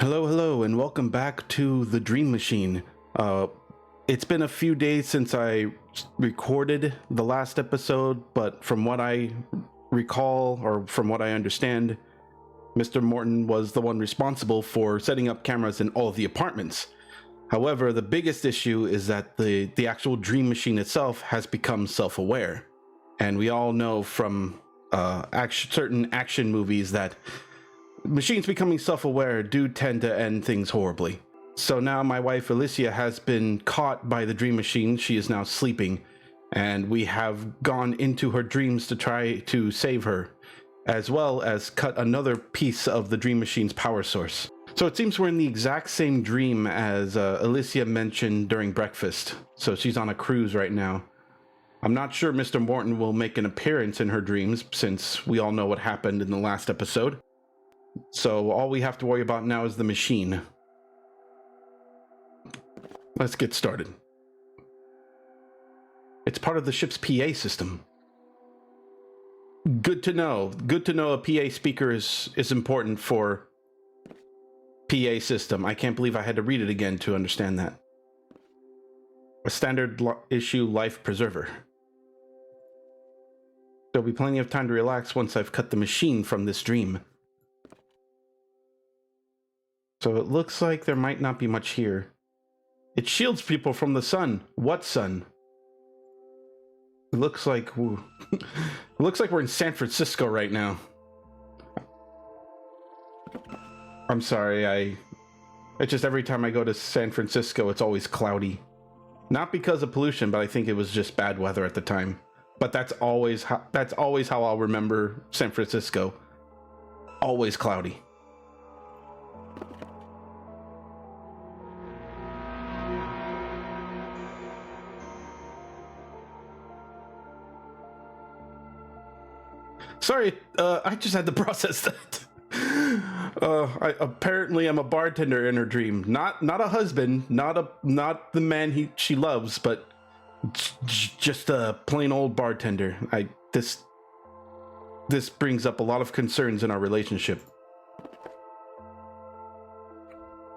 Hello, and welcome back to the Dream Machine. It's been a few days since I recorded the last episode, but from what I recall, or from what I understand, Mr. Morton was the one responsible for setting up cameras in all of the apartments. However, the biggest issue is that the actual Dream Machine itself has become self-aware. And we all know from certain action movies that machines becoming self-aware do tend to end things horribly. So now my wife Alicia has been caught by the Dream Machine. She is now sleeping, and we have gone into her dreams to try to save her, as well as cut another piece of the Dream Machine's power source. So it seems we're in the exact same dream as Alicia mentioned during breakfast. So she's on a cruise right now. I'm not sure Mr. Morton will make an appearance in her dreams, since we all know what happened in the last episode. So all we have to worry about now is the machine. Let's get started. It's part of the ship's PA system. Good to know. Good to know a PA speaker is important for PA system. I can't believe I had to read it again to understand that. A standard issue life preserver. There'll be plenty of time to relax once I've cut the machine from this dream. So it looks like there might not be much here. It shields people from the sun. What sun? It looks like it looks like we're in San Francisco right now. I'm sorry, it's just every time I go to San Francisco, it's always cloudy. Not because of pollution, but I think it was just bad weather at the time. But that's always how I'll remember San Francisco. Always cloudy. Sorry, I just had to process that. Apparently I'm a bartender in her dream. Not a husband, not the man she loves, but just a plain old bartender. This brings up a lot of concerns in our relationship.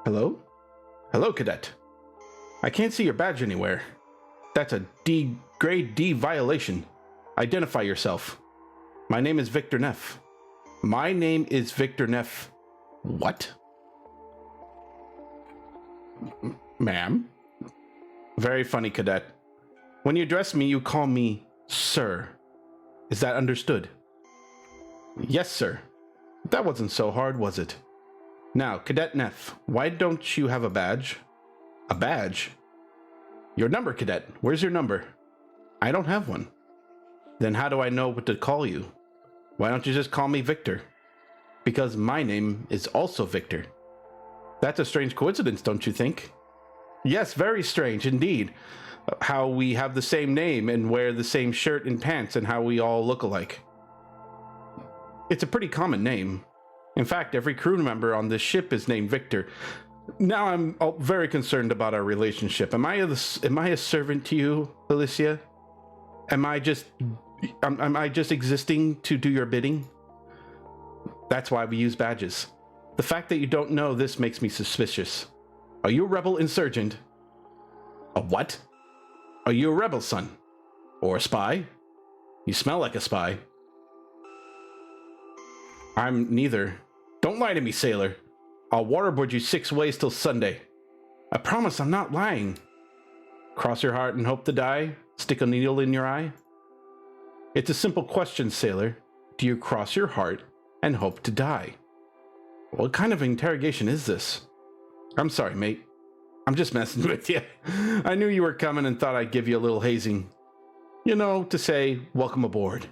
Hello? Hello, cadet. I can't see your badge anywhere. That's a grade D violation. Identify yourself. My name is Victor Neff. My name is Victor Neff. What? Ma'am? Very funny, cadet. When you address me, you call me sir. Is that understood? Yes, sir. That wasn't so hard, was it? Now, Cadet Neff, why don't you have a badge? A badge? Your number, cadet. Where's your number? I don't have one. Then how do I know what to call you? Why don't you just call me Victor? Because my name is also Victor. That's a strange coincidence, don't you think? Yes, very strange indeed. How we have the same name and wear the same shirt and pants, and how we all look alike. It's a pretty common name. In fact, every crew member on this ship is named Victor. Now I'm very concerned about our relationship. Am I a servant to you, Alicia? Am I just existing to do your bidding? That's why we use badges. The fact that you don't know this makes me suspicious. Are you a rebel insurgent? A what? Are you a rebel, son? Or a spy? You smell like a spy. I'm neither. Don't lie to me, sailor. I'll waterboard you 6 ways till Sunday. I promise I'm not lying. Cross your heart and hope to die? Stick a needle in your eye? It's a simple question, sailor. Do you cross your heart and hope to die? What kind of interrogation is this? I'm sorry, mate. I'm just messing with you. I knew you were coming and thought I'd give you a little hazing. You know, to say, welcome aboard.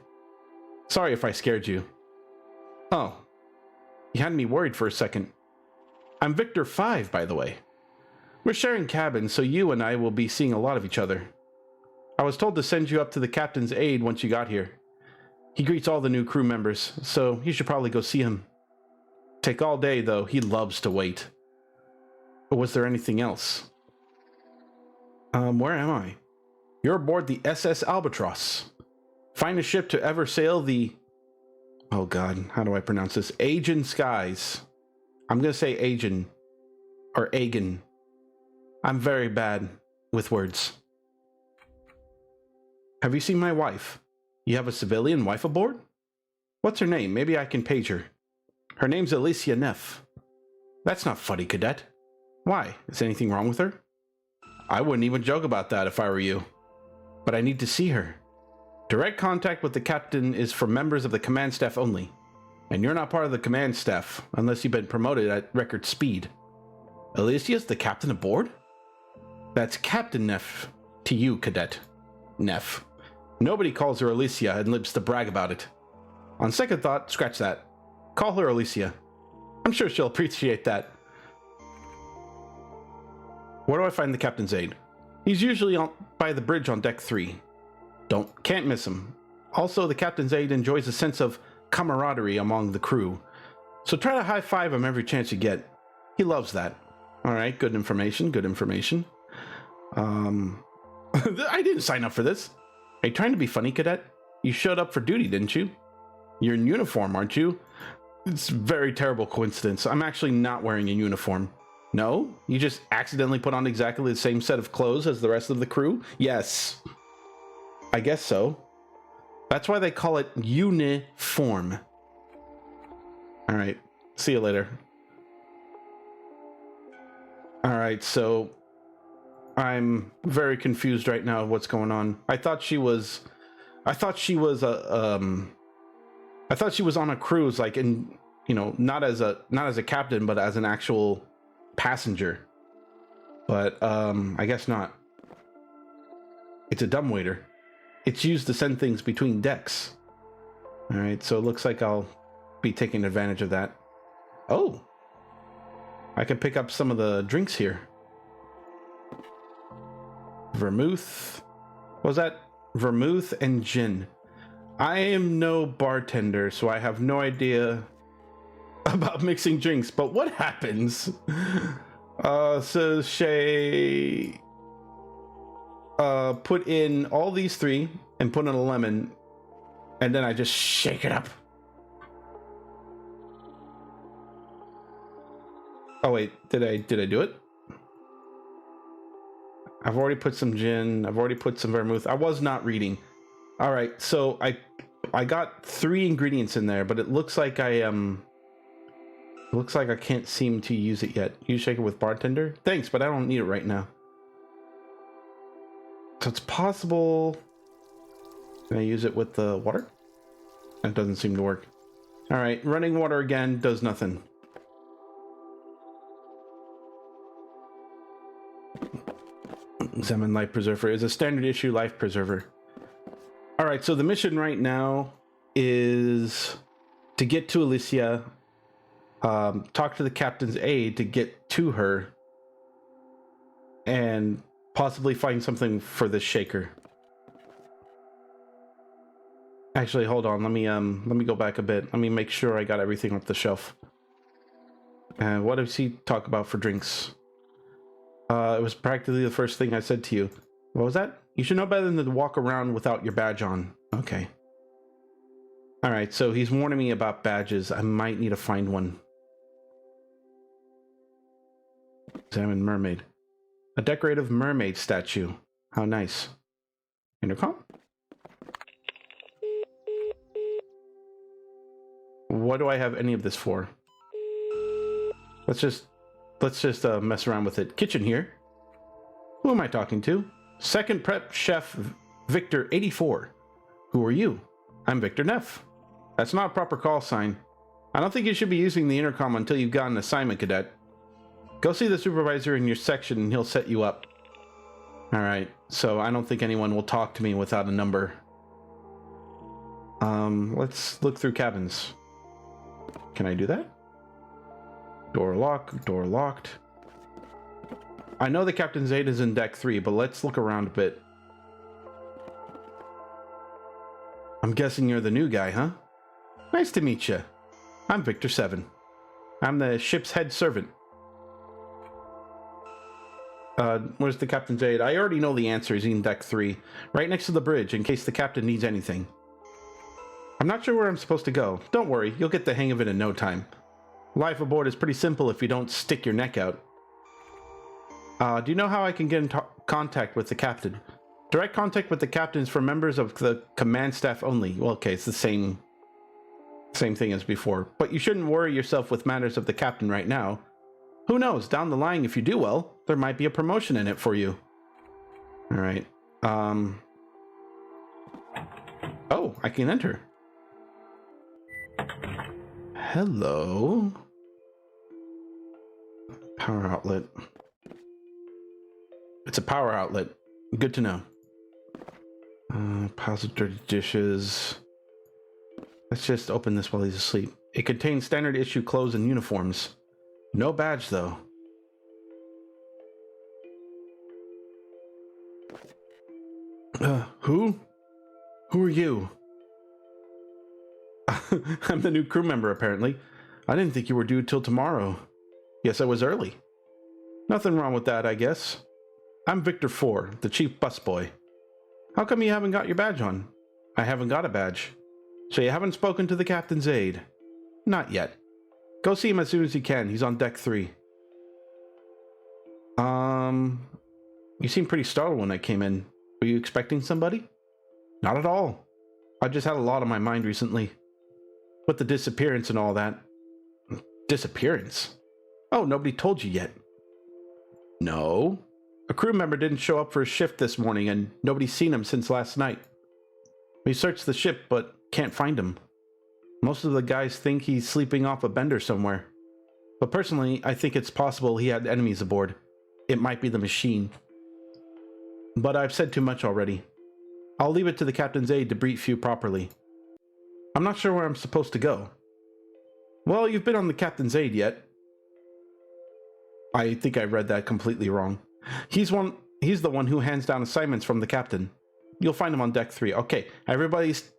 Sorry if I scared you. Oh, you had me worried for a second. I'm Victor 5, by the way. We're sharing cabins, so you and I will be seeing a lot of each other. I was told to send you up to the captain's aide once you got here. He greets all the new crew members, so you should probably go see him. Take all day, though. He loves to wait. Or was there anything else? Where am I? You're aboard the SS Albatross. Finest ship to ever sail the... Oh god, how do I pronounce this? Aegean skies. I'm gonna say Aegean. or Agan. I'm very bad with words. Have you seen my wife? You have a civilian wife aboard? What's her name? Maybe I can page her. Her name's Alicia Neff. That's not funny, Cadet. Why? Is anything wrong with her? I wouldn't even joke about that if I were you. But I need to see her. Direct contact with the captain is for members of the command staff only. And you're not part of the command staff unless you've been promoted at record speed. Alicia's the captain aboard? That's Captain Neff to you, Cadet. Neff. Nobody calls her Alicia and lives to brag about it. On second thought, scratch that. Call her Alicia. I'm sure she'll appreciate that. Where do I find the captain's aide? He's usually by the bridge on deck 3. Can't miss him. Also, the captain's aide enjoys a sense of camaraderie among the crew. So try to high-five him every chance you get. He loves that. Alright, good information, good information. I didn't sign up for this. Are you trying to be funny, Cadet? You showed up for duty, didn't you? You're in uniform, aren't you? It's a very terrible coincidence. I'm actually not wearing a uniform. No? You just accidentally put on exactly the same set of clothes as the rest of the crew? Yes. I guess so. That's why they call it uniform. Alright. See you later. Alright, so I'm very confused right now of what's going on. I thought she was on a cruise, like in, you know, not as a captain, but as an actual passenger. But I guess not. It's a dumbwaiter. It's used to send things between decks. All right, so it looks like I'll be taking advantage of that. Oh, I can pick up some of the drinks here. Vermouth. What was that? Vermouth and gin. I am no bartender, so I have no idea about mixing drinks, but what happens? So Shay put in all these 3 and put in a lemon, and then I just shake it up. Oh wait, did I do it? I've already put some gin, I've already put some vermouth. I was not reading. All right, so I got 3 ingredients in there, but it looks like I can't seem to use it yet. You shake it with bartender? Thanks, but I don't need it right now. So it's possible. Can I use it with the water? That doesn't seem to work. All right, running water again does nothing. Examine life preserver is a standard issue life preserver. All right, so the mission right now is to get to Alicia, talk to the captain's aide to get to her, and possibly find something for this shaker. Actually, hold on. Let me go back a bit. Let me make sure I got everything off the shelf. And what does he talk about for drinks? It was practically the first thing I said to you. What was that? You should know better than to walk around without your badge on. Okay. All right, so he's warning me about badges. I might need to find one. Examine mermaid. A decorative mermaid statue. How nice. Intercom? What do I have any of this for? Let's just mess around with it. Kitchen here. Who am I talking to? Second prep chef Victor 84. Who are you? I'm Victor Neff. That's not a proper call sign. I don't think you should be using the intercom until you've got an assignment, Cadet. Go see the supervisor in your section and he'll set you up. Alright, so I don't think anyone will talk to me without a number. Let's look through cabins. Can I do that? Door locked. I know the captain's aide is in deck 3, but let's look around a bit. I'm guessing you're the new guy, huh? Nice to meet you. I'm Victor 7. I'm the ship's head servant. Where's the captain's aide? I already know the answer. He's in deck 3. Right next to the bridge, in case the captain needs anything. I'm not sure where I'm supposed to go. Don't worry, you'll get the hang of it in no time. Life aboard is pretty simple if you don't stick your neck out. Do you know how I can get in contact with the captain? Direct contact with the captain is for members of the command staff only. Well, okay, it's the same thing as before. But you shouldn't worry yourself with matters of the captain right now. Who knows, down the line, if you do well, there might be a promotion in it for you. All right. Oh, I can enter. Hello. Power outlet. It's a power outlet. Good to know. Piles of dirty dishes. Let's just open this while he's asleep. It contains standard issue clothes and uniforms. No badge, though. Who? Who are you? I'm the new crew member, apparently. I didn't think you were due till tomorrow. Yes, I was early. Nothing wrong with that, I guess. I'm Victor 4, the chief busboy. How come you haven't got your badge on? I haven't got a badge. So you haven't spoken to the captain's aide? Not yet. Go see him as soon as you can. He's on deck 3. You seemed pretty startled when I came in. Were you expecting somebody? Not at all. I just had a lot on my mind recently. With the disappearance and all that. Disappearance? Oh, nobody told you yet. No. A crew member didn't show up for a shift this morning and nobody's seen him since last night. We searched the ship but can't find him. Most of the guys think he's sleeping off a bender somewhere. But personally, I think it's possible he had enemies aboard. It might be the machine. But I've said too much already. I'll leave it to the captain's aide to brief you properly. I'm not sure where I'm supposed to go. Well, you've been on the captain's aide yet. I think I read that completely wrong. He's the one who hands down assignments from the captain. You'll find him on deck 3. Okay, everybody's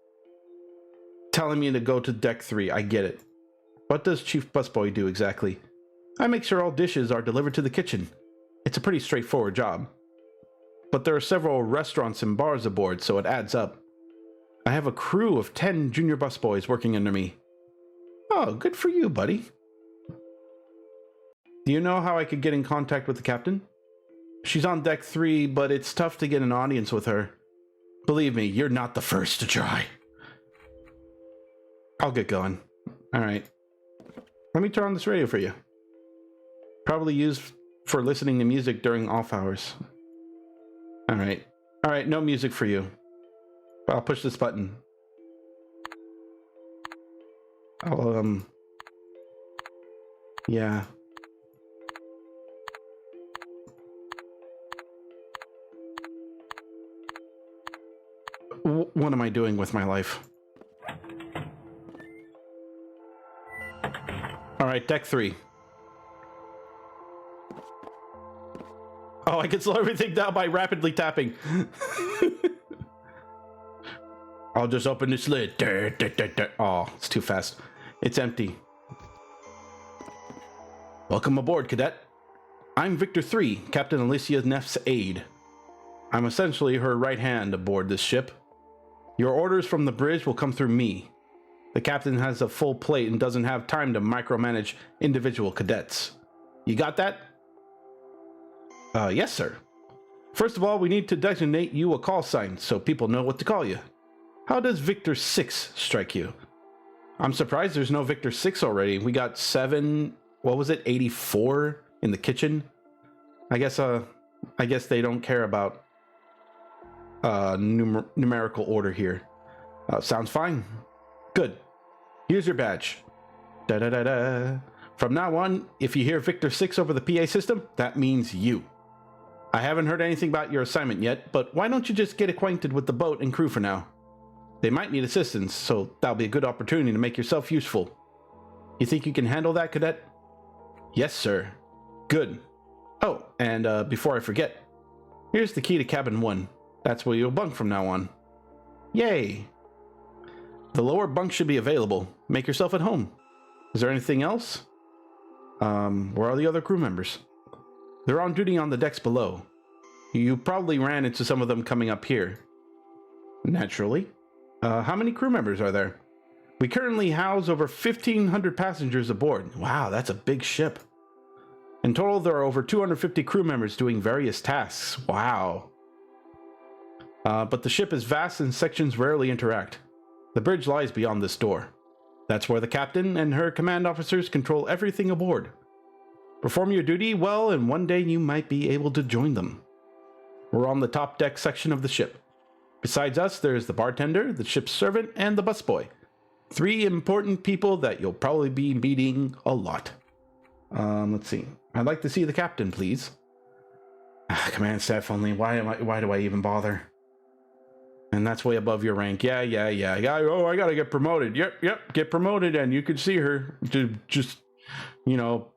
telling me to go to deck 3. I get it. What does Chief Busboy do exactly? I make sure all dishes are delivered to the kitchen. It's a pretty straightforward job. But there are several restaurants and bars aboard, so it adds up. I have a crew of 10 junior busboys working under me. Oh, good for you, buddy. Do you know how I could get in contact with the captain? She's on deck 3, but it's tough to get an audience with her. Believe me, you're not the first to try. I'll get going. Alright. Let me turn on this radio for you. Probably used for listening to music during off hours. Alright. Alright, no music for you. I'll push this button. Yeah. What am I doing with my life? Alright, deck 3. Oh, I can slow everything down by rapidly tapping. I'll just open this lid. Oh, it's too fast. It's empty. Welcome aboard, cadet. I'm Victor 3, Captain Alicia Neff's aide. I'm essentially her right hand aboard this ship. Your orders from the bridge will come through me. The captain has a full plate and doesn't have time to micromanage individual cadets. You got that? Yes, sir. First of all, we need to designate you a call sign so people know what to call you. How does Victor 6 strike you? I'm surprised there's no Victor 6 already. We got 7, what was it, 84 in the kitchen? I guess they don't care about numerical order here. Sounds fine. Good. Here's your badge. Da-da-da-da. From now on, if you hear Victor 6 over the PA system, that means you. I haven't heard anything about your assignment yet, but why don't you just get acquainted with the boat and crew for now? They might need assistance, so that'll be a good opportunity to make yourself useful. You think you can handle that, cadet? Yes, sir. Good. Oh, and before I forget, here's the key to cabin 1. That's where you'll bunk from now on. Yay! The lower bunk should be available. Make yourself at home. Is there anything else? Where are the other crew members? They're on duty on the decks below. You probably ran into some of them coming up here. Naturally. How many crew members are there? We currently house over 1,500 passengers aboard. Wow, that's a big ship. In total, there are over 250 crew members doing various tasks. Wow. But the ship is vast and sections rarely interact. The bridge lies beyond this door. That's where the captain and her command officers control everything aboard. Perform your duty well, and one day you might be able to join them. We're on the top deck section of the ship. Besides us, there's the bartender, the ship's servant, and the busboy. 3 important people that you'll probably be meeting a lot. Let's see. I'd like to see the captain, please. Command staff only. Why do I even bother? And that's way above your rank. Yeah. Oh, I gotta get promoted. Yep. Get promoted, and you could see her. Just,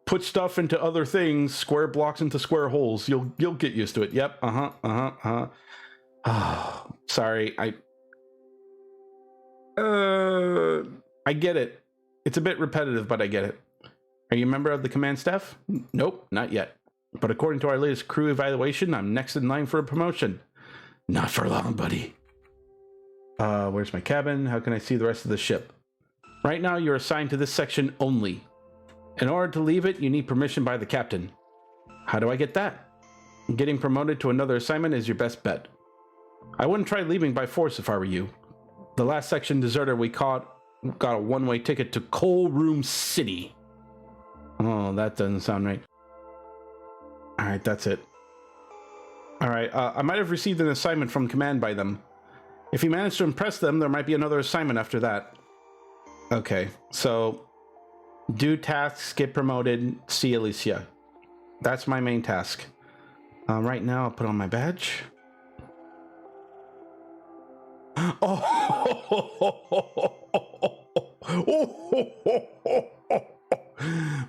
put stuff into other things, square blocks into square holes. You'll get used to it. Yep. Oh, sorry. I get it. It's a bit repetitive, but I get it. Are you a member of the command staff? Nope, not yet. But according to our latest crew evaluation, I'm next in line for a promotion. Not for long, buddy. Where's my cabin? How can I see the rest of the ship? Right now, you're assigned to this section only. In order to leave it, you need permission by the captain. How do I get that? Getting promoted to another assignment is your best bet. I wouldn't try leaving by force if I were you. The last section deserter we caught got a one-way ticket to Coal Room City. Oh, that doesn't sound right. Alright, that's it. Alright, I might have received an assignment from command by them. If you manage to impress them, there might be another assignment after that. Okay, so do tasks, get promoted, see Alicia. That's my main task. Right now, I'll put on my badge.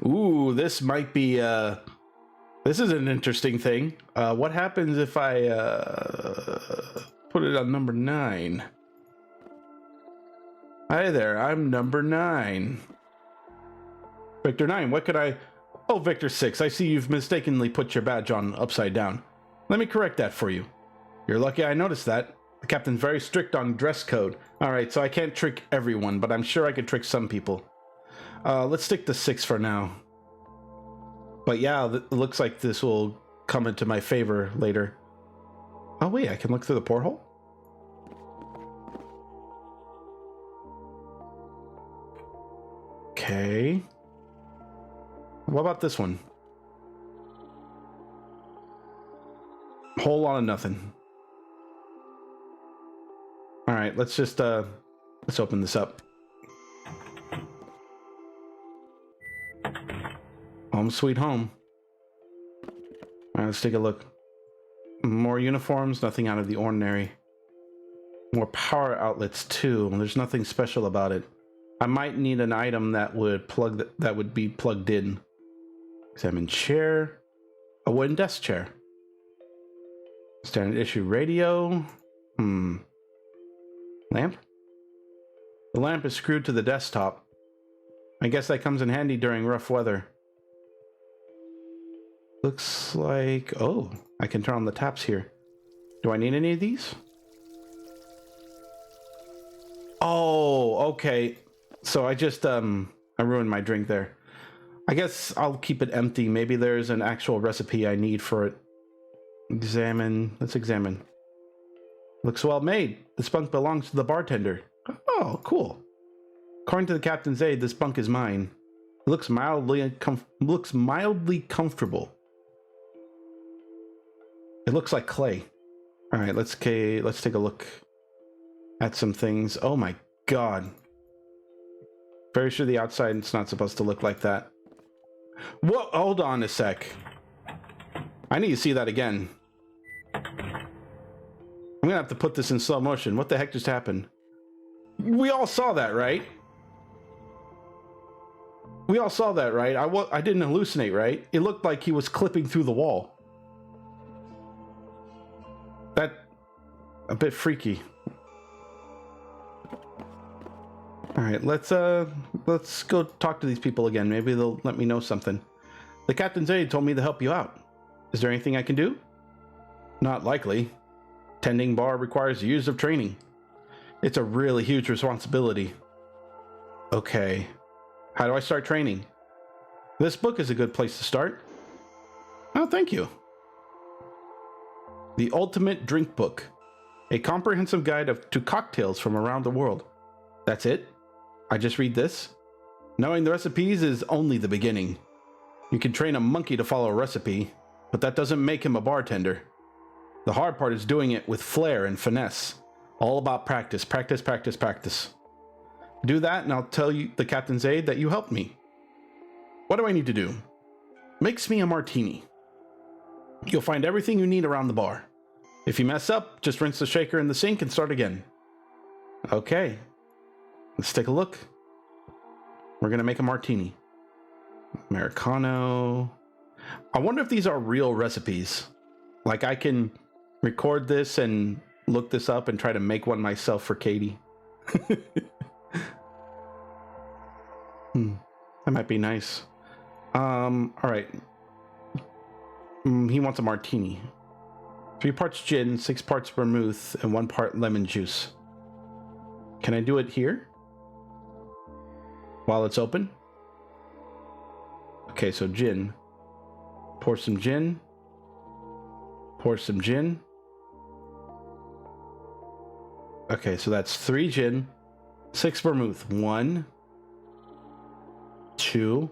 Ooh, this might be this is an interesting thing. What happens if I put it on number 9? Hi there, I'm number 9. Victor 9, what could I... Oh, Victor 6, I see you've mistakenly put your badge on upside down. Let me correct that for you. You're lucky I noticed that. The captain's very strict on dress code. Alright, so I can't trick everyone, but I'm sure I could trick some people. Let's stick to 6 for now. But yeah, it looks like this will come into my favor later. Oh wait, I can look through the porthole? Okay. What about this one? Whole lot of nothing. Alright, let's just let's open this up. Home sweet home. Alright, let's take a look. More uniforms, nothing out of the ordinary. More power outlets too. There's nothing special about it. I might need an item that would that would be plugged in. Examine chair. A wooden desk chair. Standard issue radio. Lamp? The lamp is screwed to the desktop. I guess that comes in handy during rough weather. Looks like... Oh, I can turn on the taps here. Do I need any of these? Oh, okay. So I just, I ruined my drink there. I guess I'll keep it empty. Maybe there's an actual recipe I need for it. Examine. Let's examine. Looks well made. This bunk belongs to the bartender. Oh, cool. According to the captain's aide, this bunk is mine. It looks mildly comfortable. It looks like clay. All right, let's take a look at some things. Oh my god. Very sure the outside it's not supposed to look like that. Whoa, hold on a sec. I need to see that again. I'm gonna have to put this in slow motion. What the heck just happened? We all saw that, right? We all saw that, right? I didn't hallucinate, right? It looked like he was clipping through the wall. That... a bit freaky. Alright, let's go talk to these people again. Maybe they'll let me know something. The captain's aide told me to help you out. Is there anything I can do? Not likely. Tending bar requires years of training. It's a really huge responsibility. Okay. How do I start training? This book is a good place to start. Oh, thank you. The Ultimate Drink Book. A comprehensive guide to cocktails from around the world. That's it? I just read this? Knowing the recipes is only the beginning. You can train a monkey to follow a recipe, but that doesn't make him a bartender. The hard part is doing it with flair and finesse. All about practice, practice, practice, practice. Do that and I'll tell you, the captain's aide, that you helped me. What do I need to do? Mix me a martini. You'll find everything you need around the bar. If you mess up, just rinse the shaker in the sink and start again. Okay. Let's take a look. We're gonna make a martini. Americano. I wonder if these are real recipes. Like I can record this and look this up and try to make one myself for Katie. That might be nice. All right. He wants a martini. 3 parts gin, 6 parts vermouth, and 1 part lemon juice. Can I do it here? While it's open? Okay, so gin. Pour some gin. Pour some gin. Okay, so that's 3 gin, 6 vermouth. 1, 2,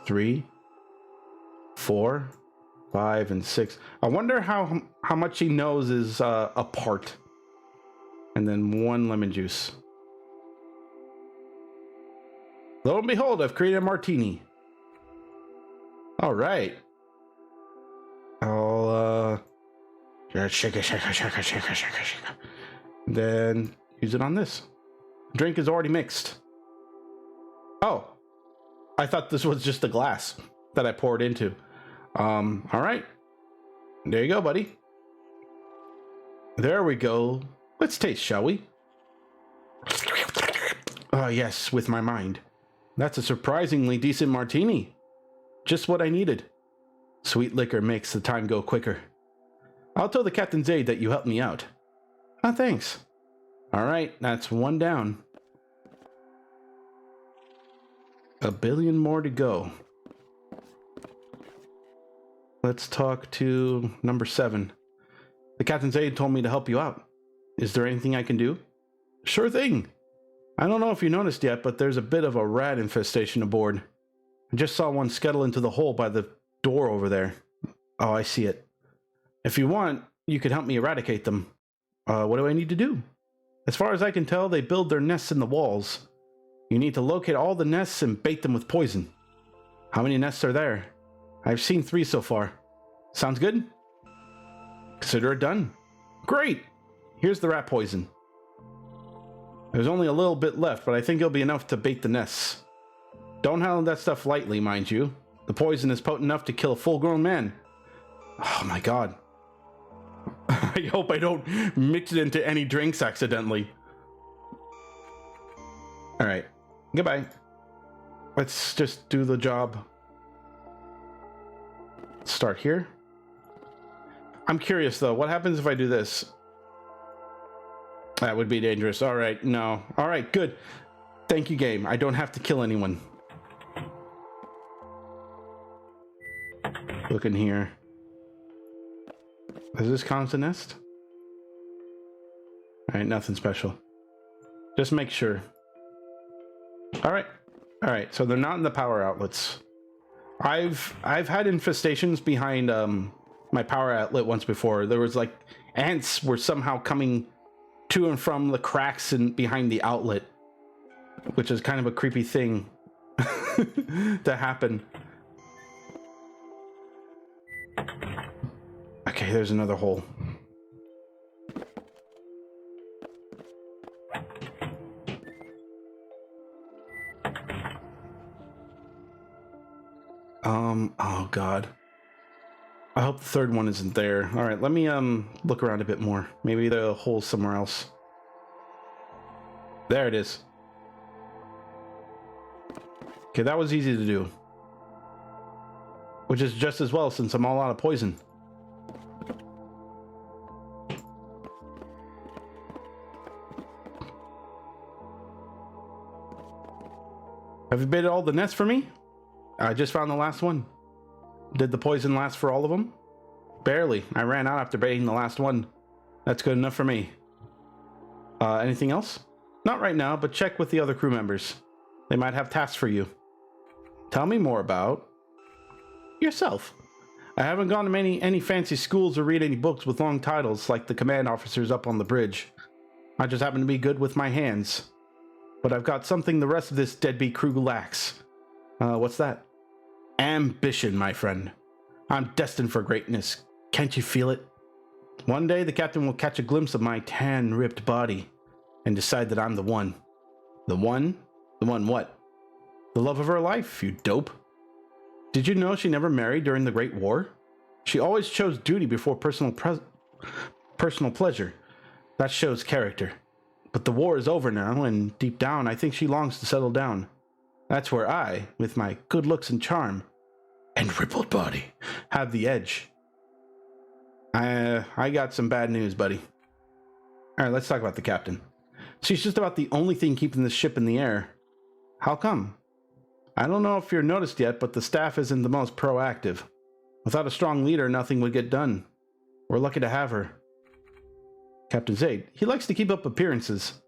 3, 4, 5, and 6. I wonder how much he knows is a part. And then 1 lemon juice. Lo and behold, I've created a martini. All right. I'll shake it, shake it, shake it, shake it, shake it, shake it. Then use it on this. Drink is already mixed. Oh, I thought this was just a glass that I poured into. All right. There you go, buddy. There we go. Let's taste, shall we? Oh, yes, with my mind. That's a surprisingly decent martini. Just what I needed. Sweet liquor makes the time go quicker. I'll tell the captain's aide that you helped me out. Oh, thanks. All right, that's 1 down. A billion more to go. Let's talk to number 7. The captain's aide told me to help you out. Is there anything I can do? Sure thing. I don't know if you noticed yet, but there's a bit of a rat infestation aboard. I just saw one scuttle into the hole by the door over there. Oh, I see it. If you want, you could help me eradicate them. What do I need to do? As far as I can tell, they build their nests in the walls. You need to locate all the nests and bait them with poison. How many nests are there? I've seen 3 so far. Sounds good? Consider it done. Great! Here's the rat poison. There's only a little bit left, but I think it'll be enough to bait the nests. Don't handle that stuff lightly, mind you. The poison is potent enough to kill a full-grown man. Oh my god. I hope I don't mix it into any drinks accidentally. Alright. Goodbye. Let's just do the job. Start here. I'm curious though, what happens if I do this? That would be dangerous. Alright, no. Alright, good. Thank you, game. I don't have to kill anyone. Look in here. Does this count as a nest? Alright, nothing special. Just make sure. Alright. Alright, so they're not in the power outlets. I've had infestations behind my power outlet once before. There was like ants were somehow coming to and from the cracks and behind the outlet, which is kind of a creepy thing to happen. Okay, there's another hole. Oh god. I hope the third one isn't there. All right, let me look around a bit more. Maybe the hole's somewhere else. There it is. Okay, that was easy to do. Which is just as well since I'm all out of poison. Have you baited all the nests for me? I just found the last one. Did the poison last for all of them? Barely. I ran out after baiting the last one. That's good enough for me. Anything else? Not right now, but check with the other crew members. They might have tasks for you. Tell me more about yourself. I haven't gone to any fancy schools or read any books with long titles like the command officers up on the bridge. I just happen to be good with my hands. But I've got something the rest of this deadbeat crew lacks. What's that? Ambition, my friend. I'm destined for greatness. Can't you feel it? One day the captain will catch a glimpse of my tan, ripped body and decide that I'm the one. The one? The one what? The love of her life, you dope. Did you know she never married during the Great War? She always chose duty before personal pleasure. That shows character. But the war is over now, and deep down I think she longs to settle down. That's where I, with my good looks and charm, and rippled body, have the edge. I got some bad news, buddy. Alright, let's talk about the captain. She's just about the only thing keeping this ship in the air. How come? I don't know if you're noticed yet, but the staff isn't the most proactive. Without a strong leader, nothing would get done. We're lucky to have her. Captain Zaid, he likes to keep up appearances.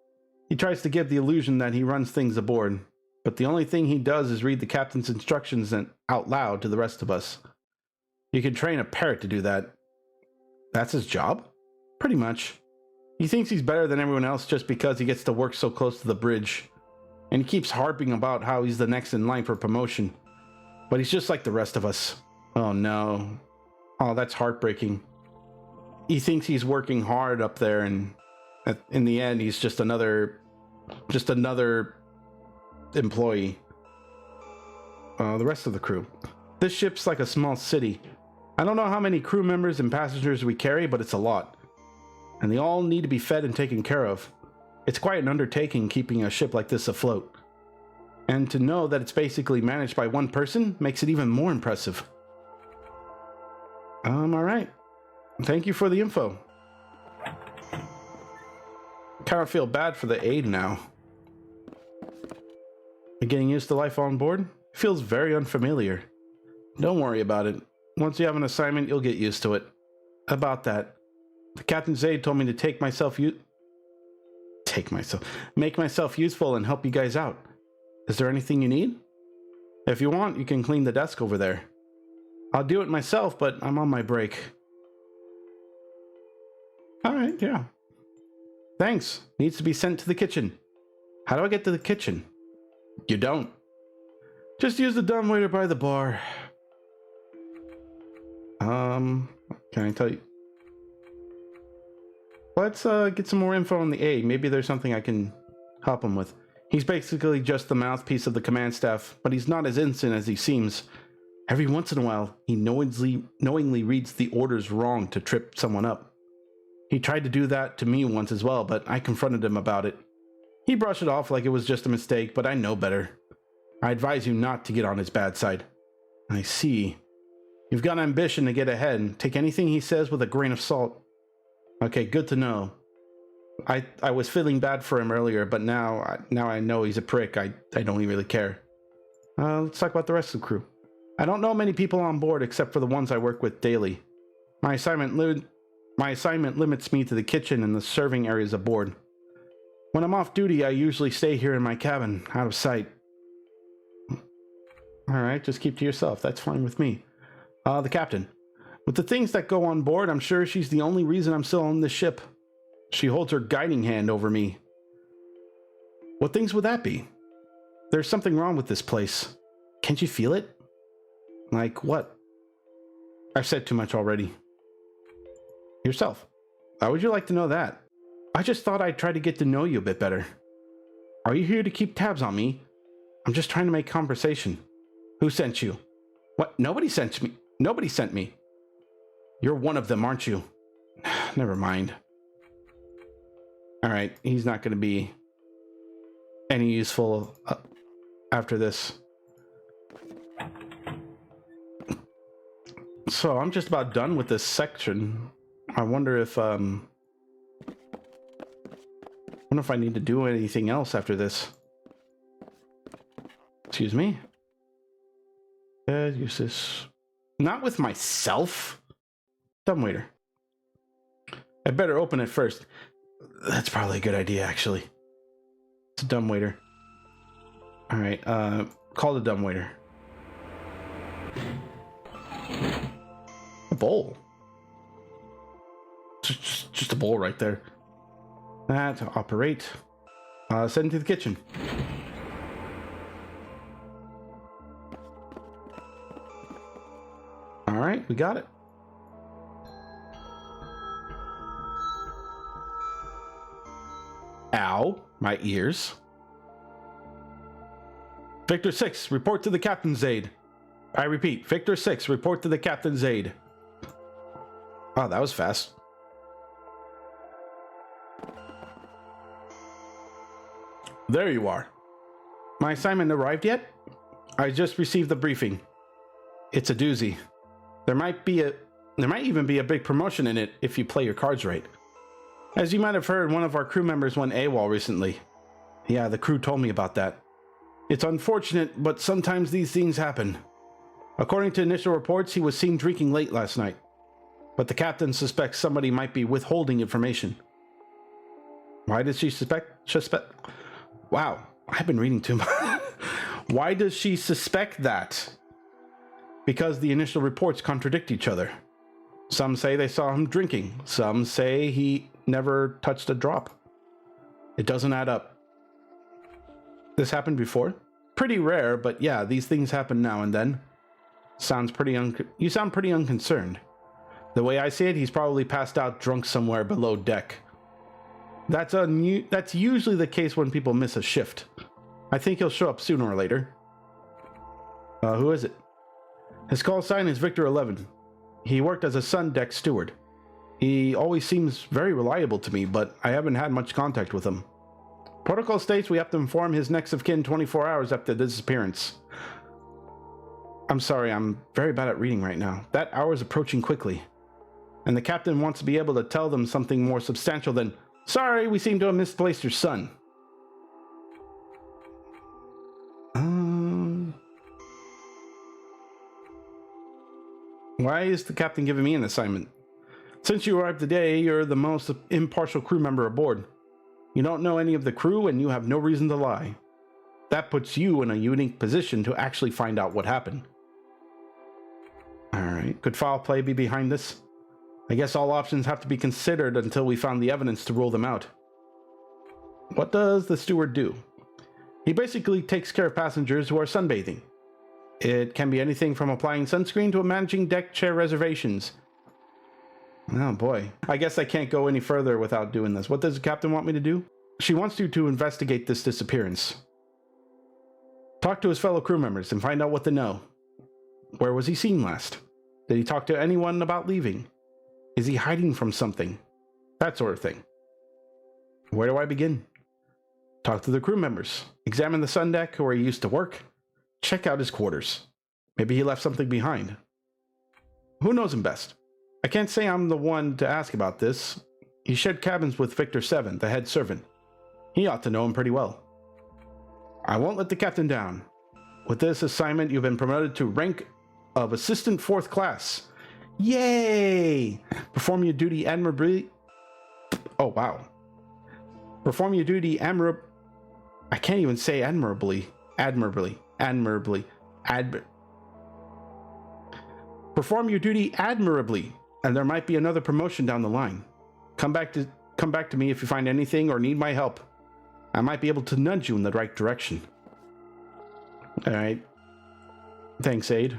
He tries to give the illusion that he runs things aboard, but the only thing he does is read the captain's instructions out loud to the rest of us. You can train a parrot to do that. That's his job? Pretty much. He thinks he's better than everyone else just because he gets to work so close to the bridge. And he keeps harping about how he's the next in line for promotion. But he's just like the rest of us. Oh no. Oh, that's heartbreaking. He thinks he's working hard up there, and in the end he's just another employee. The rest of the crew. This ship's like a small city. I don't know how many crew members and passengers we carry, but it's a lot. And they all need to be fed and taken care of. It's quite an undertaking keeping a ship like this afloat. And to know that it's basically managed by one person makes it even more impressive. Alright. Thank you for the info. Kind of feel bad for the aide now. Getting used to life on board? Feels very unfamiliar. Don't worry about it. Once you have an assignment, you'll get used to it. About that, the Captain's aide told me to make myself useful and help you guys out. Is there anything you need? If you want, you can clean the desk over there. I'll do it myself, but I'm on my break. Alright, yeah. Thanks. Needs to be sent to the kitchen. How do I get to the kitchen? You don't. Just use the dumbwaiter by the bar. Can I tell you? Let's get some more info on the A. Maybe there's something I can help him with. He's basically just the mouthpiece of the command staff, but he's not as innocent as he seems. Every once in a while, he knowingly reads the orders wrong to trip someone up. He tried to do that to me once as well, but I confronted him about it. He brushed it off like it was just a mistake, but I know better. I advise you not to get on his bad side. I see. You've got ambition to get ahead and take anything he says with a grain of salt. Okay, good to know. I was feeling bad for him earlier, but now I know he's a prick. I don't really care. Let's talk about the rest of the crew. I don't know many people on board except for the ones I work with daily. My assignment limits me to the kitchen and the serving areas aboard. When I'm off duty, I usually stay here in my cabin, out of sight. Alright, just keep to yourself. That's fine with me. The captain. With the things that go on board, I'm sure she's the only reason I'm still on this ship. She holds her guiding hand over me. What things would that be? There's something wrong with this place. Can't you feel it? Like what? I've said too much already. Yourself. How would you like to know that? I just thought I'd try to get to know you a bit better. Are you here to keep tabs on me? I'm just trying to make conversation. Who sent you? What? Nobody sent me. Nobody sent me. You're one of them, aren't you? Never mind. Alright, he's not going to be any useful after this. So I'm just about done with this section. I wonder if I need to do anything else after this. Excuse me. Use this. Not with myself. Dumbwaiter. I better open it first. That's probably a good idea, actually. It's a dumbwaiter. Alright, call the dumbwaiter. A bowl. Just a bowl right there. That, operate. Send it to the kitchen. Alright, we got it. Ow, my ears. Victor 6, report to the captain's aide. I repeat, Victor 6, report to the captain's aide. Oh, that was fast. There you are. My assignment arrived yet? I just received the briefing. It's a doozy. There might even be a big promotion in it if you play your cards right. As you might have heard, one of our crew members went AWOL recently. Yeah, the crew told me about that. It's unfortunate, but sometimes these things happen. According to initial reports, he was seen drinking late last night. But the captain suspects somebody might be withholding information. Why does she suspect? Wow, I've been reading too much. Why does she suspect that? Because the initial reports contradict each other. Some say they saw him drinking. Some say he never touched a drop. It doesn't add up. This happened before? Pretty rare, but yeah, these things happen now and then. You sound pretty unconcerned. The way I see it, he's probably passed out drunk somewhere below deck. That's usually the case when people miss a shift. I think he'll show up sooner or later. Who is it? His call sign is Victor 11. He worked as a sun deck steward. He always seems very reliable to me, but I haven't had much contact with him. Protocol states we have to inform his next of kin 24 hours after the disappearance. I'm sorry, I'm very bad at reading right now. That hour is approaching quickly. And the captain wants to be able to tell them something more substantial than, sorry, we seem to have misplaced your son. Why is the captain giving me an assignment? Since you arrived today, you're the most impartial crew member aboard. You don't know any of the crew and you have no reason to lie. That puts you in a unique position to actually find out what happened. Alright, could foul play be behind this? I guess all options have to be considered until we found the evidence to rule them out. What does the steward do? He basically takes care of passengers who are sunbathing. It can be anything from applying sunscreen to managing deck chair reservations. Oh boy. I guess I can't go any further without doing this. What does the captain want me to do? She wants you to investigate this disappearance. Talk to his fellow crew members and find out what they know. Where was he seen last? Did he talk to anyone about leaving? Is he hiding from something? That sort of thing. Where do I begin? Talk to the crew members. Examine the sun deck where he used to work. Check out his quarters. Maybe he left something behind. Who knows him best? I can't say I'm the one to ask about this. He shared cabins with Victor 7, the head servant. He ought to know him pretty well. I won't let the captain down. With this assignment, you've been promoted to rank of Assistant 4th Class. Yay! Perform your duty admirably. Oh, wow. Perform your duty I can't even say admirably. Perform your duty admirably, and there might be another promotion down the line. Come back to me if you find anything or need my help. I might be able to nudge you in the right direction. Alright. Thanks, Aide.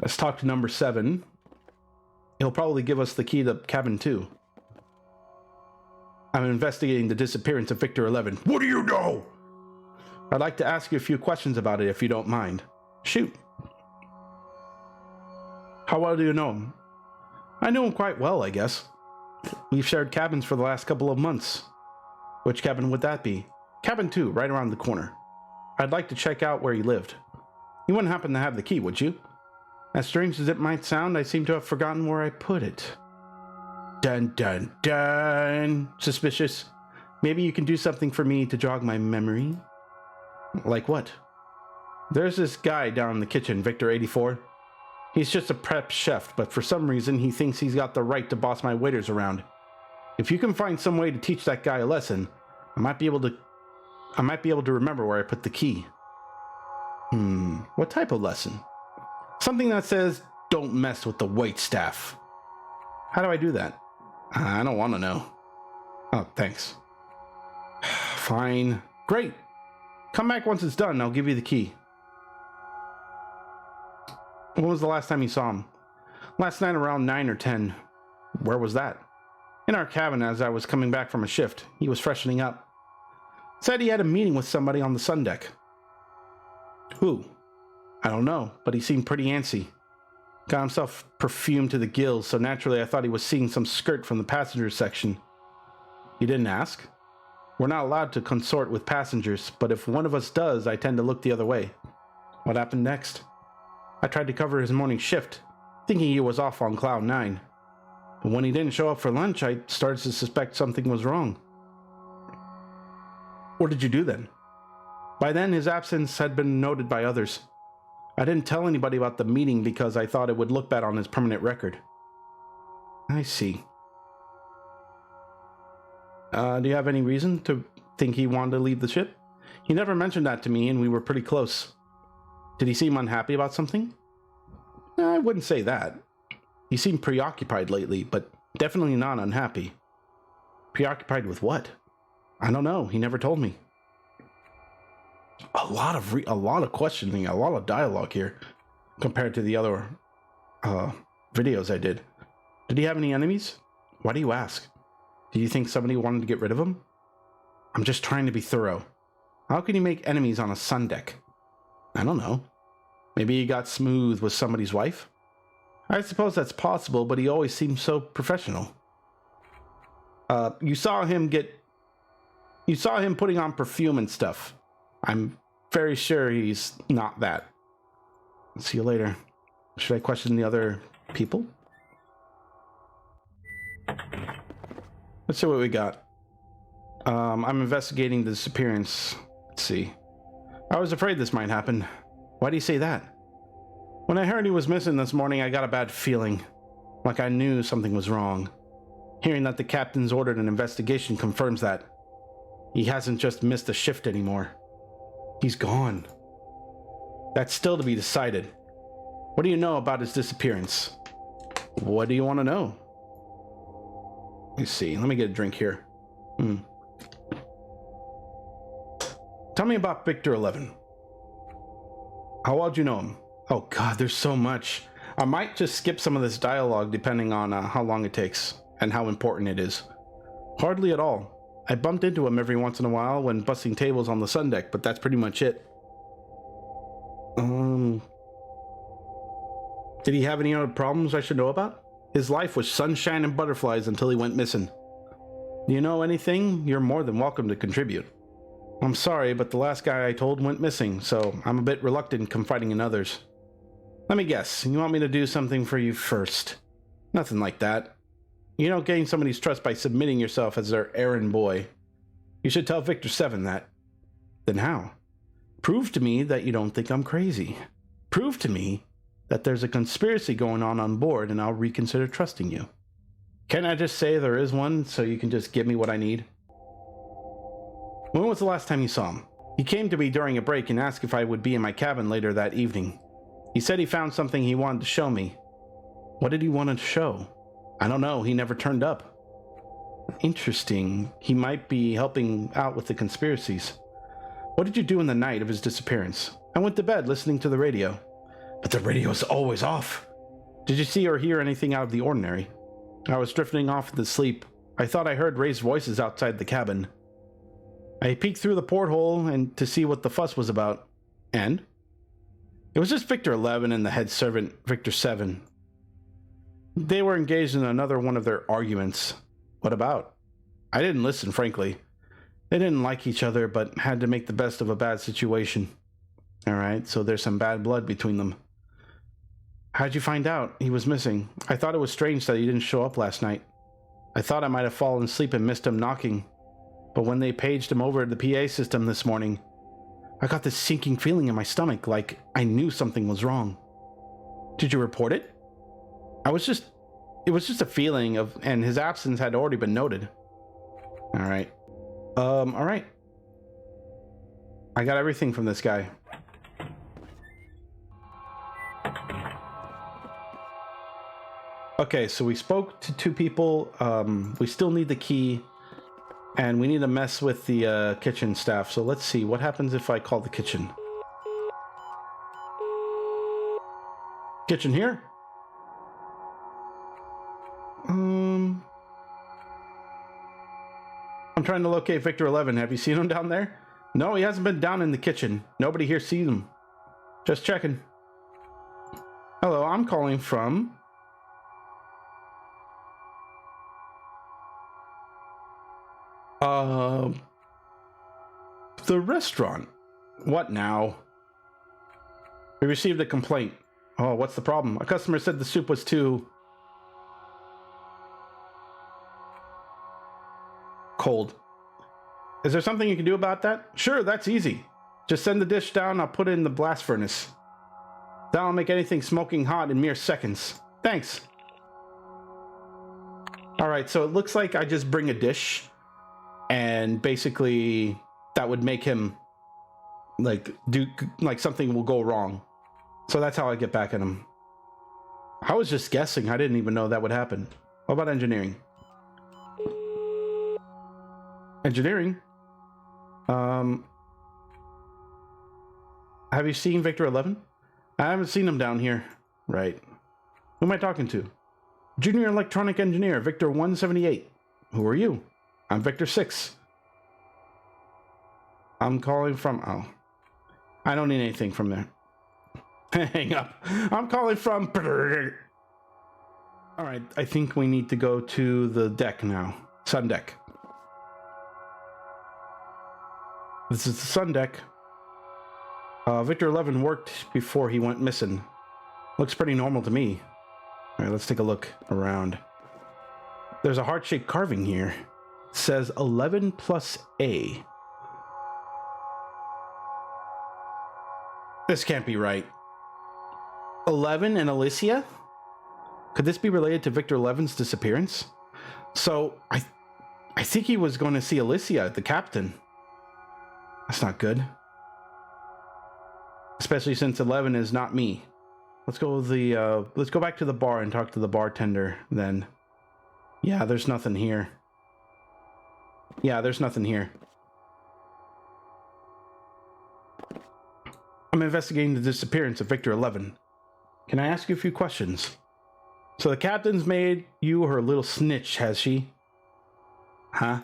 Let's talk to number 7. He'll probably give us the key to cabin 2. I'm investigating the disappearance of Victor 11. What do you know? I'd like to ask you a few questions about it if you don't mind. Shoot. How well do you know him? I know him quite well, I guess. We've shared cabins for the last couple of months. Which cabin would that be? Cabin 2, right around the corner. I'd like to check out where he lived. You wouldn't happen to have the key, would you? As strange as it might sound, I seem to have forgotten where I put it. Dun dun dun. Suspicious. Maybe you can do something for me to jog my memory? Like what? There's this guy down in the kitchen, Victor 84. He's just a prep chef, but for some reason he thinks he's got the right to boss my waiters around. If you can find some way to teach that guy a lesson, I might be able to remember where I put the key. What type of lesson? Something that says, don't mess with the waitstaff. How do I do that? I don't want to know. Oh, thanks. Fine. Great. Come back once it's done, I'll give you the key. When was the last time you saw him? Last night around 9 or 10. Where was that? In our cabin as I was coming back from a shift. He was freshening up. Said he had a meeting with somebody on the sun deck. Who? I don't know, but he seemed pretty antsy. Got himself perfumed to the gills, so naturally I thought he was seeing some skirt from the passengers section. You didn't ask? We're not allowed to consort with passengers, but if one of us does, I tend to look the other way. What happened next? I tried to cover his morning shift, thinking he was off on cloud 9. But when he didn't show up for lunch, I started to suspect something was wrong. What did you do then? By then, his absence had been noted by others. I didn't tell anybody about the meeting because I thought it would look bad on his permanent record. I see. Do you have any reason to think he wanted to leave the ship? He never mentioned that to me, and we were pretty close. Did he seem unhappy about something? I wouldn't say that. He seemed preoccupied lately, but definitely not unhappy. Preoccupied with what? I don't know. He never told me. A lot of questioning, a lot of dialogue here, compared to the other videos I did. Did he have any enemies? Why do you ask? Do you think somebody wanted to get rid of him? I'm just trying to be thorough. How can you make enemies on a sun deck? I don't know. Maybe he got smooth with somebody's wife? I suppose that's possible, but he always seemed so professional. You saw him putting on perfume and stuff. I'm very sure he's not that. See you later. Should I question the other people? Let's see what we got. I'm investigating the disappearance. Let's see. I was afraid this might happen. Why do you say that? When I heard he was missing this morning, I got a bad feeling. Like I knew something was wrong. Hearing that the captain's ordered an investigation confirms that. He hasn't just missed a shift anymore. He's gone. That's still to be decided. What do you know about his disappearance? What do you want to know? Let me see. Let me get a drink here. Tell me about Victor 11. How well do you know him? Oh god, there's so much. I might just skip some of this dialogue depending on how long it takes and how important it is. Hardly at all. I bumped into him every once in a while when busting tables on the sun deck, but that's pretty much it. Did he have any other problems I should know about? His life was sunshine and butterflies until he went missing. Do you know anything? You're more than welcome to contribute. I'm sorry, but the last guy I told went missing, so I'm a bit reluctant confiding in others. Let me guess, you want me to do something for you first? Nothing like that. You don't gain somebody's trust by submitting yourself as their errand boy. You should tell Victor 7 that. Then how? Prove to me that you don't think I'm crazy. Prove to me that there's a conspiracy going on board, and I'll reconsider trusting you. Can't I just say there is one, so you can just give me what I need? When was the last time you saw him? He came to me during a break and asked if I would be in my cabin later that evening. He said he found something he wanted to show me. What did he want to show? I don't know, he never turned up. Interesting. He might be helping out with the conspiracies. What did you do in the night of his disappearance? I went to bed listening to the radio. But the radio's always off. Did you see or hear anything out of the ordinary? I was drifting off into sleep. I thought I heard raised voices outside the cabin. I peeked through the porthole and to see what the fuss was about. And? It was just Victor 11 and the head servant, Victor 7. They were engaged in another one of their arguments. What about? I didn't listen, frankly. They didn't like each other, but had to make the best of a bad situation. Alright, so there's some bad blood between them. How'd you find out he was missing? I thought it was strange that he didn't show up last night. I thought I might have fallen asleep and missed him knocking. But when they paged him over the PA system this morning, I got this sinking feeling in my stomach, like I knew something was wrong. Did you report it? It was just a feeling of, and his absence had already been noted. All right. All right. I got everything from this guy. Okay, so we spoke to 2 people. We still need the key, and we need to mess with the kitchen staff. So let's see what happens if I call the kitchen. Kitchen here. I'm trying to locate Victor 11. Have you seen him down there? No, he hasn't been down in the kitchen. Nobody here sees him. Just checking. Hello, I'm calling from... the restaurant. What now? We received a complaint. Oh, what's the problem? A customer said the soup was too... cold. Is there something you can do about that? Sure, that's easy. Just send the dish down, I'll put it in the blast furnace. That'll make anything smoking hot in mere seconds. Thanks. Alright, so it looks like I just bring a dish, and basically that would make him like something will go wrong. So that's how I get back at him. I was just guessing. I didn't even know that would happen. What about engineering? Engineering? Have you seen Victor 11? I haven't seen him down here. Right. Who am I talking to? Junior Electronic Engineer, Victor 178. Who are you? I'm Victor 6. I'm calling from... Oh. I don't need anything from there. Hang up. I'm calling from... Alright, I think we need to go to the deck now. Sun deck. This is the sun deck. Victor 11 worked before he went missing. Looks pretty normal to me. Alright, let's take a look around. There's a heart-shaped carving here. It says 11 plus A. This can't be right. 11 and Alicia? Could this be related to Victor 11's disappearance? So, I think he was going to see Alicia, the captain. That's not good. Especially since 11 is not me. Let's go back to the bar and talk to the bartender then. Yeah, there's nothing here. Yeah, there's nothing here. I'm investigating the disappearance of Victor 11. Can I ask you a few questions? So the captain's made you her little snitch, has she? Huh?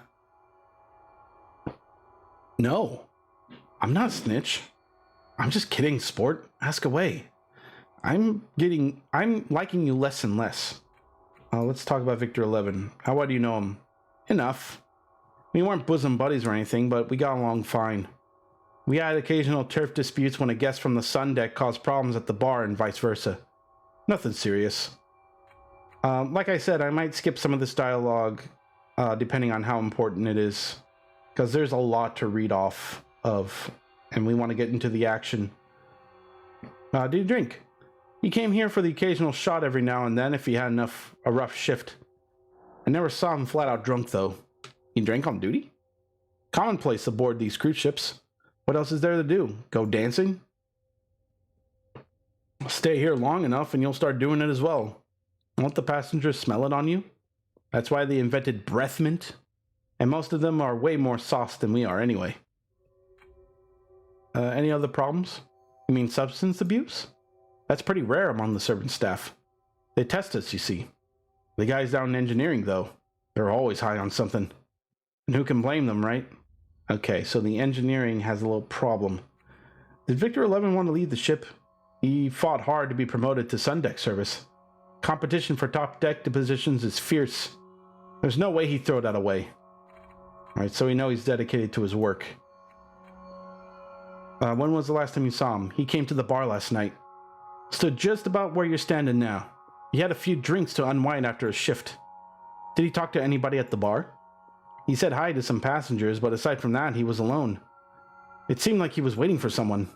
No. I'm not a snitch. I'm just kidding, sport. Ask away. I'm liking you less and less. Let's talk about Victor 11. How well do you know him? Enough. We weren't bosom buddies or anything, but we got along fine. We had occasional turf disputes when a guest from the sun deck caused problems at the bar and vice versa. Nothing serious. Like I said, I might skip some of this dialogue, depending on how important it is, because there's a lot to read off of, and we want to get into the action. Do you drink? He came here for the occasional shot every now and then if he had a rough shift. I never saw him flat out drunk, though. He drank on duty? Commonplace aboard these cruise ships. What else is there to do? Go dancing? Stay here long enough and you'll start doing it as well. Won't the passengers smell it on you? That's why they invented breath mint. And most of them are way more sauce than we are anyway. Any other problems? You mean substance abuse? That's pretty rare among the servant staff. They test us, you see. The guys down in engineering, though, they're always high on something. And who can blame them, right? Okay, so the engineering has a little problem. Did Victor 11 want to leave the ship? He fought hard to be promoted to Sundeck service. Competition for top deck positions is fierce. There's no way he'd throw that away. Alright, so we know he's dedicated to his work. When was the last time you saw him? He came to the bar last night. Stood just about where you're standing now. He had a few drinks to unwind after his shift. Did he talk to anybody at the bar? He said hi to some passengers, but aside from that, he was alone. It seemed like he was waiting for someone.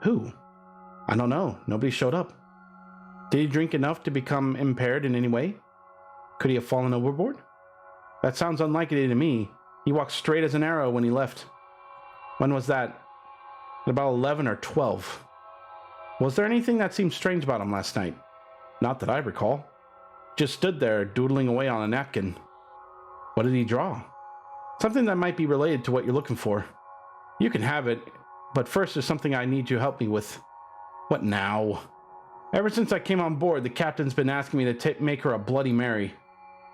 Who? I don't know. Nobody showed up. Did he drink enough to become impaired in any way? Could he have fallen overboard? That sounds unlikely to me. He walked straight as an arrow when he left. When was that? At about 11 or 12. Was there anything that seemed strange about him last night? Not that I recall. Just stood there, doodling away on a napkin. What did he draw? Something that might be related to what you're looking for. You can have it, but first there's something I need you to help me with. What now? Ever since I came on board, the captain's been asking me to make her a Bloody Mary.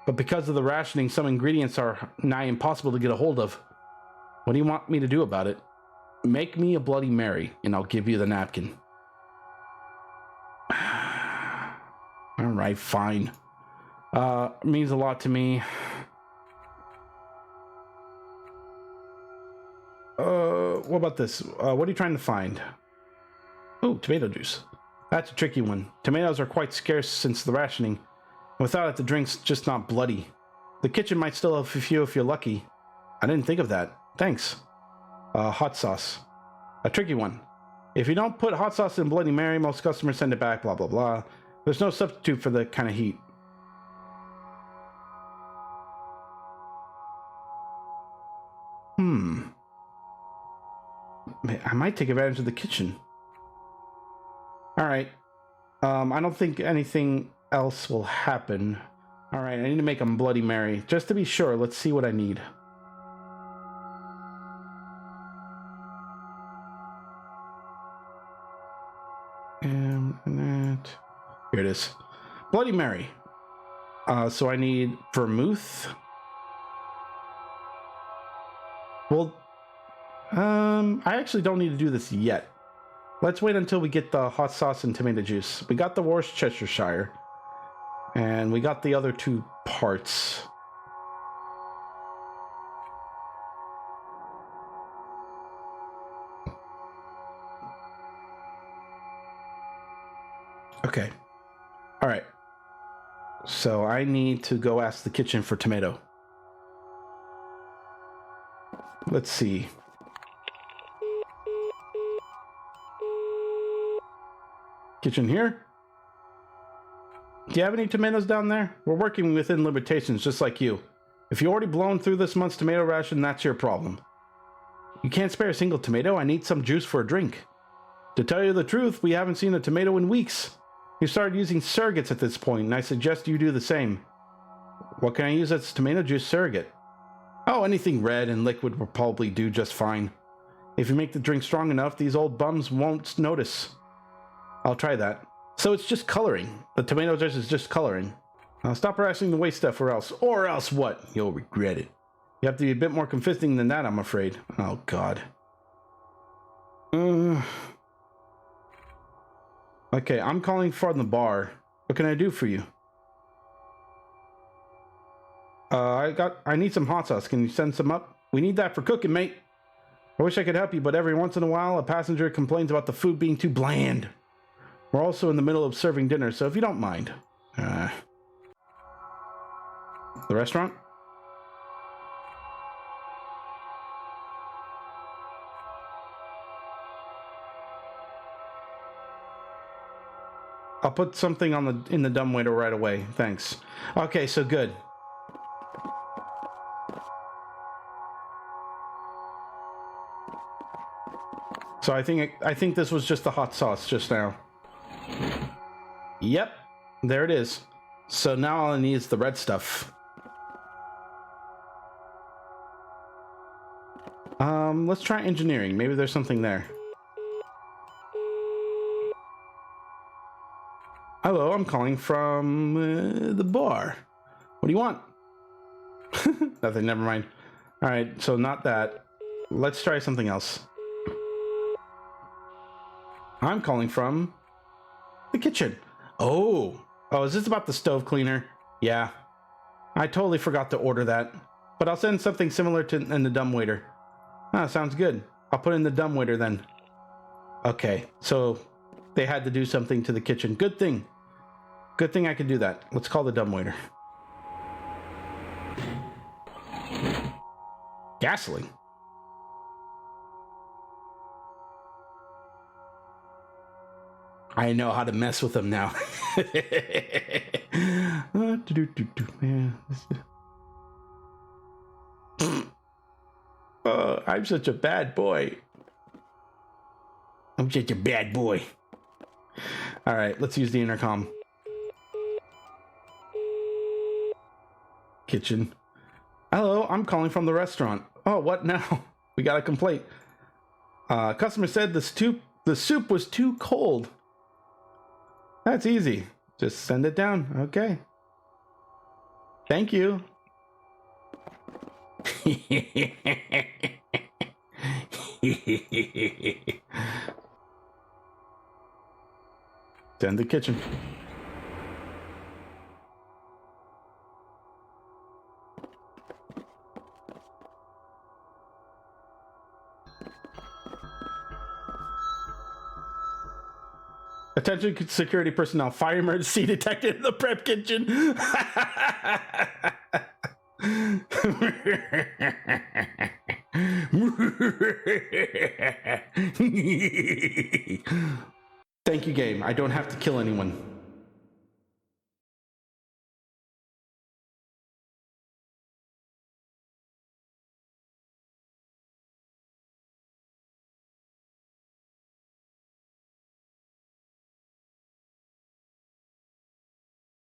But because of the rationing, some ingredients are nigh impossible to get a hold of. What do you want me to do about it? Make me a Bloody Mary, and I'll give you the napkin. Alright, fine. Means a lot to me. What about this? What are you trying to find? Oh, tomato juice. That's a tricky one. Tomatoes are quite scarce since the rationing. Without it, the drink's just not bloody. The kitchen might still have a few if you're lucky. I didn't think of that. Thanks. Hot sauce. A tricky one. If you don't put hot sauce in Bloody Mary, most customers send it back, blah, blah, blah. There's no substitute for the kind of heat. I might take advantage of the kitchen. Alright. I don't think anything else will happen. Alright, I need to make a Bloody Mary. Just to be sure, let's see what I need. And that. Here it is. Bloody Mary. So I need vermouth. Well, I actually don't need to do this yet. Let's wait until we get the hot sauce and tomato juice. We got the Worcestershire. And we got the other two parts. Okay. All right. So I need to go ask the kitchen for tomato. Let's see. Kitchen here? Do you have any tomatoes down there? We're working within limitations just like you. If you already blown through this month's tomato ration, that's your problem. You can't spare a single tomato? I need some juice for a drink. To tell you the truth, we haven't seen a tomato in weeks. You started using surrogates at this point, and I suggest you do the same. What can I use as tomato juice surrogate? Oh, anything red and liquid will probably do just fine. If you make the drink strong enough, these old bums won't notice. I'll try that. So it's just coloring. The tomato juice is just coloring. Now stop harassing the waste stuff or else what? You'll regret it. You have to be a bit more convincing than that, I'm afraid. Oh, God. Okay, I'm calling from the bar. What can I do for you? I need some hot sauce. Can you send some up? We need that for cooking, mate. I wish I could help you, but every once in a while, a passenger complains about the food being too bland. We're also in the middle of serving dinner, so if you don't mind. The restaurant? I'll put something in the dumbwaiter right away. Thanks. Okay, so good. So I think this was just the hot sauce just now. Yep, there it is. So now all I need is the red stuff. Let's try engineering. Maybe there's something there. Hello, I'm calling from the bar. What do you want? Nothing, never mind. All right, so not that. Let's try something else. I'm calling from the kitchen. Oh, is this about the stove cleaner? Yeah, I totally forgot to order that, but I'll send something similar to in the dumbwaiter. Ah, sounds good. I'll put in the dumbwaiter then. Okay, so they had to do something to the kitchen. Good thing I could do that. Let's call the dumbwaiter. Gasoline. I know how to mess with them now. I'm such a bad boy. I'm such a bad boy. All right, let's use the intercom. Kitchen. Hello, I'm calling from the restaurant. Oh, what now? We got a complaint. Customer said the soup was too cold. That's easy. Just send it down. Okay. Thank you. Send the kitchen. Attention security personnel, fire emergency detected in the prep kitchen. Thank you, game. I don't have to kill anyone.